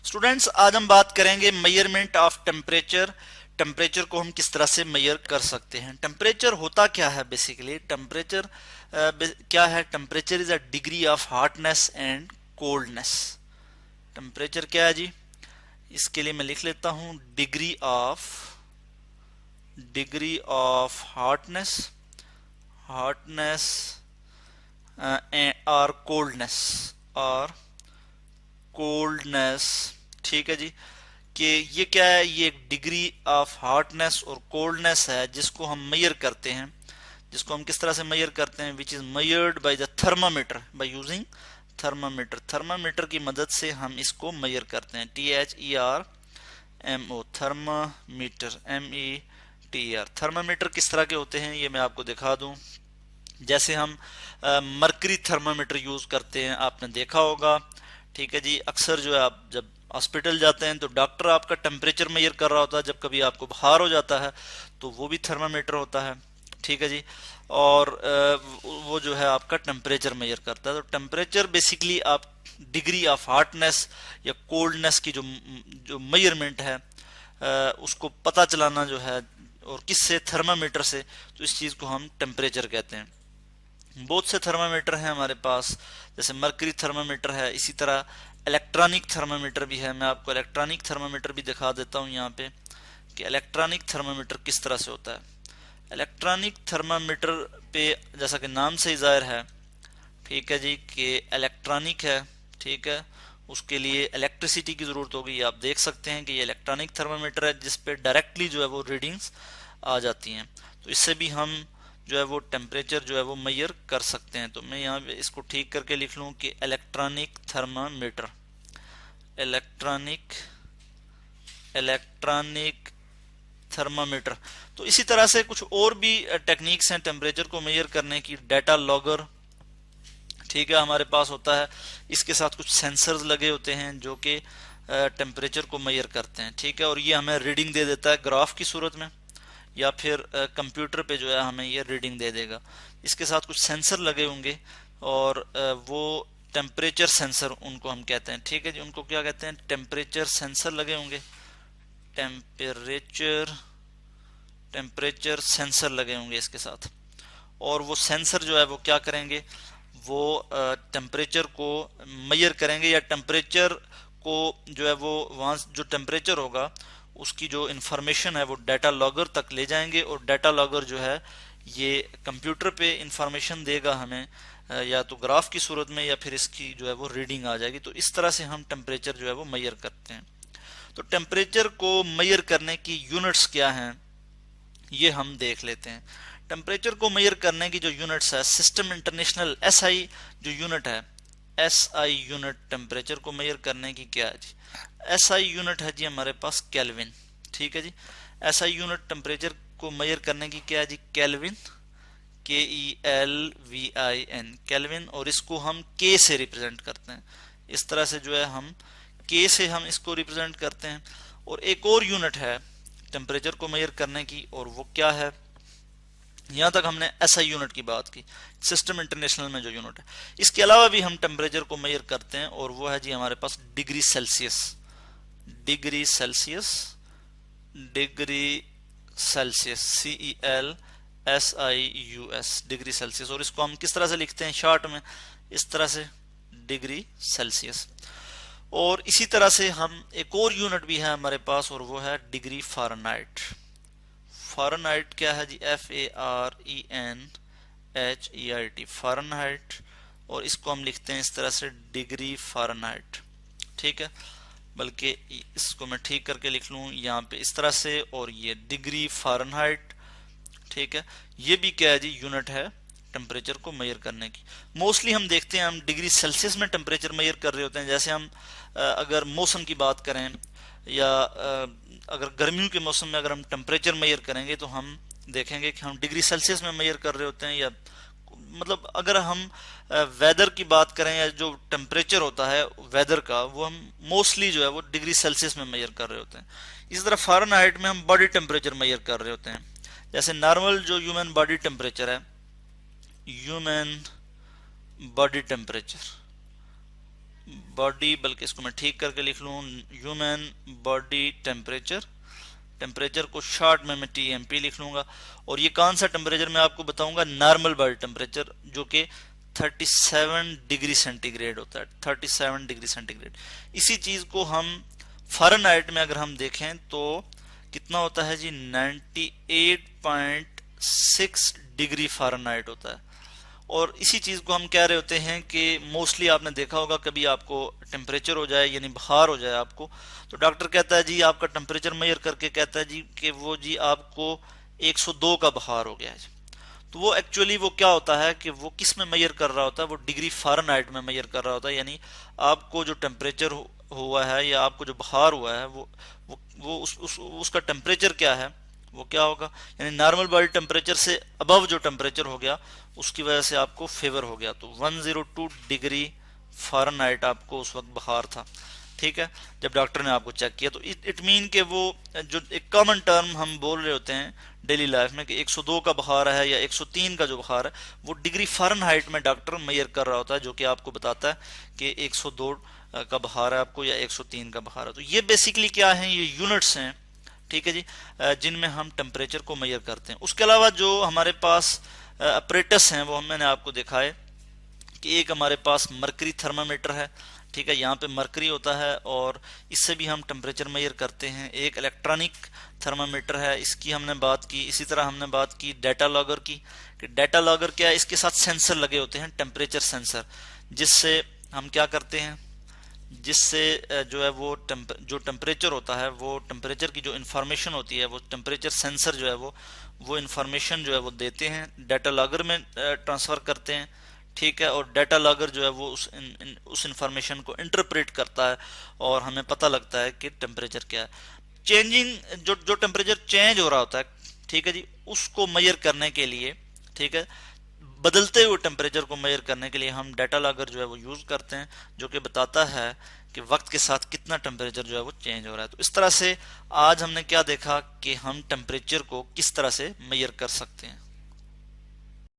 Students, आज हम बात करेंगे मेजरमेंट ऑफ टेम्परेचर। टेम्परेचर को हम किस तरह से मेजर कर सकते हैं। टेम्परेचर होता क्या है? बेसिकली टेम्परेचर क्या है? Temperature is a degree of hotness and coldness. Temperature क्या है जी? इसके लिए मैं लिख लेता हूं डिग्री ऑफ हॉटनेस, हॉटनेस और कोल्डनेस। ठीक है जी। कि ये क्या है? ये एक डिग्री ऑफ हॉटनेस और कोल्डनेस है जिसको हम मेजर करते हैं। जिसको हम किस तरह से मेजर करते हैं? Which is measured by the thermometer, by using thermometer. Thermometer की मदद से हम इसको मेजर करते हैं। THERMO, thermometer, METER। थर्मामीटर किस तरह के होते हैं ये मैं आपको दिखा दूं। जैसे हम मरकरी थर्मामीटर यूज करते हैं, आपने देखा होगा। ठीक है जी। अक्सर जो है आप जब हॉस्पिटल जाते हैं तो डॉक्टर आपका टेम्परेचर मेजर कर रहा होता है। जब कभी आपको बुखार हो जाता है तो वो भी थर्मामीटर होता है। ठीक है जी। और वो जो है आपका टेम्परेचर मेजर करता है। तो टेम्परेचर बेसिकली आप डिग्री ऑफ हॉटनेस या कोल्डनेस की जो जो मेजरमेंट है उसको पता चलाना जो है, और किससे? थर्मामीटर से। तो इस चीज़ को हम टेम्परेचर कहते हैं। बहुत से थर्मामीटर हैं हमारे पास, जैसे मरकरी थर्मामीटर है, इसी तरह इलेक्ट्रॉनिक थर्मामीटर भी है। मैं आपको इलेक्ट्रॉनिक थर्मामीटर भी दिखा देता हूँ यहाँ पे कि इलेक्ट्रॉनिक थर्मामीटर किस तरह से होता है। इलेक्ट्रॉनिक थर्मामीटर पे जैसा कि नाम से ही जाहिर है, ठीक है जी, कि इलेक्ट्रॉनिक है। ठीक है। उसके लिए इलेक्ट्रिसिटी की ज़रूरत होगी। आप देख सकते हैं कि ये इलेक्ट्रॉनिक थर्मामीटर है जिस पे डायरेक्टली जो है वो रीडिंग्स आ जाती हैं। तो इससे भी हम जो है वो टेम्परेचर जो है वो मेजर कर सकते हैं। तो मैं यहाँ पे इसको ठीक करके लिख लूँ कि electronic thermometer, electronic electronic thermometer. तो इसी तरह से कुछ और भी टेक्निक्स हैं टेम्परेचर को मेजर करने की। डाटा लॉगर, ठीक है, हमारे पास होता है। इसके साथ कुछ सेंसर्स लगे होते हैं जो कि टेम्परेचर को मेजर करते हैं। ठीक है। और ये हमें रीडिंग दे देता है ग्राफ की सूरत में, या फिर कंप्यूटर पे जो है हमें ये रीडिंग दे देगा। इसके साथ कुछ सेंसर लगे होंगे और वो टेम्परेचर सेंसर उनको हम कहते हैं। ठीक है जी। उनको क्या कहते हैं? टेम्परेचर सेंसर लगे होंगे। टेम्परेचर टेम्परेचर सेंसर लगे होंगे इसके साथ। और वो सेंसर जो है वो क्या करेंगे? वो टेम्परेचर को मेजर करेंगे, या टेम्परेचर को जो है वो वहाँ जो टेम्परेचर होगा उसकी जो इंफॉर्मेशन है वो डाटा लॉगर तक ले जाएंगे। और डाटा लॉगर जो है ये कंप्यूटर पे इंफॉर्मेशन देगा हमें, या तो ग्राफ की सूरत में या फिर इसकी जो है वो रीडिंग आ जाएगी। तो इस तरह से हम टेम्परेचर जो है वो मेजर करते हैं। तो टेम्परेचर को मेजर करने की यूनिट्स क्या हैं ये हम देख लेते हैं। टेम्परेचर को मेजर करने की जो यूनिट्स है, सिस्टम इंटरनेशनल SI जो यूनिट है, SI यूनिट टेम्परेचर को मेजर करने की क्या है जी? SI यूनिट है जी हमारे पास केल्विन। ठीक है जी। SI यूनिट टेम्परेचर को मेजर करने की क्या है जी? Kelvin, KELVIN, kelvin. और इसको हम K से रिप्रेजेंट करते हैं। इस तरह से जो है हम K से हम इसको रिप्रेजेंट करते हैं। और एक और यूनिट है टेम्परेचर को मेजर करने की, और वो क्या है? यहाँ तक हमने SI यूनिट की बात की, सिस्टम इंटरनेशनल में जो यूनिट है। इसके अलावा भी हम टेम्परेचर को मेजर करते हैं, और वो है जी हमारे पास degree Celsius. Degree Celsius, degree Celsius, CELSIUS, degree Celsius. और इसको हम किस तरह से लिखते हैं शॉर्ट में? इस तरह से, डिग्री सेल्सियस। और इसी तरह से हम एक और यूनिट भी है हमारे पास, और वो है डिग्री फ़ारेनहाइट। फ़ारेनहाइट क्या है जी? FARENHEIT, Fahrenheit. और इसको हम लिखते हैं इस तरह से, डिग्री फ़ारेनहाइट। ठीक है। बल्कि इसको मैं ठीक करके लिख लूँ यहाँ पे इस तरह से, और ये डिग्री फ़ारेनहाइट। ठीक है। ये भी क्या है जी? यूनिट है टेम्परेचर को मेजर करने की। मोस्टली हम देखते हैं हम डिग्री सेल्सियस में टेम्परेचर मेजर कर रहे होते हैं। जैसे हम अगर मौसम की बात करें, या अगर गर्मियों के मौसम में अगर हम टेम्परेचर मेजर करेंगे तो हम देखेंगे कि हम डिग्री सेल्सियस में मेजर कर रहे होते हैं। या मतलब अगर हम वेदर की बात करें, या जो टेम्परेचर होता है वेदर का, वो हम मोस्टली जो है वो डिग्री सेल्सियस में मेजर कर रहे होते हैं। इसी तरह फ़ारेनहाइट में हम बॉडी टेम्परेचर मेजर कर रहे होते हैं। जैसे नॉर्मल जो ह्यूमन बॉडी टेम्परेचर है, ह्यूमन बॉडी टेम्परेचर, बॉडी, बल्कि इसको मैं ठीक करके लिख लूँ, ह्यूमन बॉडी टेम्परेचर, टेम्परेचर को शॉर्ट में मैं TMP लिख लूंगा। और ये कौन सा टेम्परेचर मैं आपको बताऊंगा, नॉर्मल बॉडी टेम्परेचर, जो कि 37 डिग्री सेंटीग्रेड होता है, 37 डिग्री सेंटीग्रेड। इसी चीज को हम फ़ारेनहाइट में अगर हम देखें तो कितना होता है जी, 98.6 डिग्री फ़ारेनहाइट होता है। और इसी चीज़ को हम कह रहे होते हैं कि मोस्टली आपने देखा होगा, कभी आपको टेम्परेचर हो जाए यानी बुखार हो जाए आपको, तो डॉक्टर कहता है जी आपका टेम्परेचर मेजर करके कहता है जी कि वो जी आपको 102 का बुखार हो गया है। तो वो एक्चुअली वो क्या होता है कि वो किस में मेजर कर रहा होता है, वो डिग्री फ़ारेनहाइट में मेजर कर रहा होता है। यानी आपको जो टेम्परेचर हुआ है या आपको जो बुखार हुआ है वो उसका टेम्परेचर क्या है, वो क्या होगा, यानी नॉर्मल बॉडी टेम्परेचर से अबव जो टेम्परेचर हो गया उसकी वजह से आपको फेवर हो गया। तो 102 डिग्री फ़ारेनहाइट आपको उस वक्त बुखार था, ठीक है, जब डॉक्टर ने आपको चेक किया। तो इट मीन के वो जो एक कॉमन टर्म हम बोल रहे होते हैं डेली लाइफ में कि 102 का बुखार है या 103 का जो बुखार है, वो डिग्री फ़ारेनहाइट में डॉक्टर मेजर कर रहा होता है, जो कि आपको बताता है कि 102 का बुखार है आपको या 103 का बुखार है। तो ये बेसिकली क्या है, ये यूनिट्स हैं, ठीक है जी, जिनमें हम टेम्परेचर को मेजर करते हैं। उसके अलावा जो हमारे पास अपरेटस हैं वो मैंने आपको दिखाए कि एक हमारे पास मरकरी थर्मामीटर है, ठीक है, यहाँ पे मरकरी होता है और इससे भी हम टेम्परेचर मेजर करते हैं। एक इलेक्ट्रॉनिक थर्मामीटर है, इसकी हमने बात की। इसी तरह हमने बात की डाटा लॉगर की, कि डाटा लॉगर क्या है, इसके साथ सेंसर लगे होते हैं, टेम्परेचर सेंसर, जिससे हम क्या करते हैं, जिससे जो है वो जो टेम्परेचर होता है, वो टेम्परेचर की जो इन्फॉर्मेशन होती है, वो टेम्परेचर सेंसर जो है वो इन्फॉर्मेशन जो है वो देते हैं, डाटा लॉगर में ट्रांसफ़र करते हैं, ठीक है। और डाटा लॉगर जो है वो उस इन्फॉर्मेशन को इंटरप्रेट करता है और हमें पता लगता है कि टेम्परेचर क्या है। चेंजिंग जो टेम्परेचर चेंज हो रहा होता है, ठीक है जी, उसको मेजर करने के लिए, ठीक है, बदलते हुए टेम्परेचर को मेजर करने के लिए हम डाटा लॉगर जो है वो यूज़ करते हैं, जो कि बताता है कि वक्त के साथ कितना टेम्परेचर जो है वो चेंज हो रहा है। तो इस तरह से आज हमने क्या देखा कि हम टेम्परेचर को किस तरह से मेजर कर सकते हैं।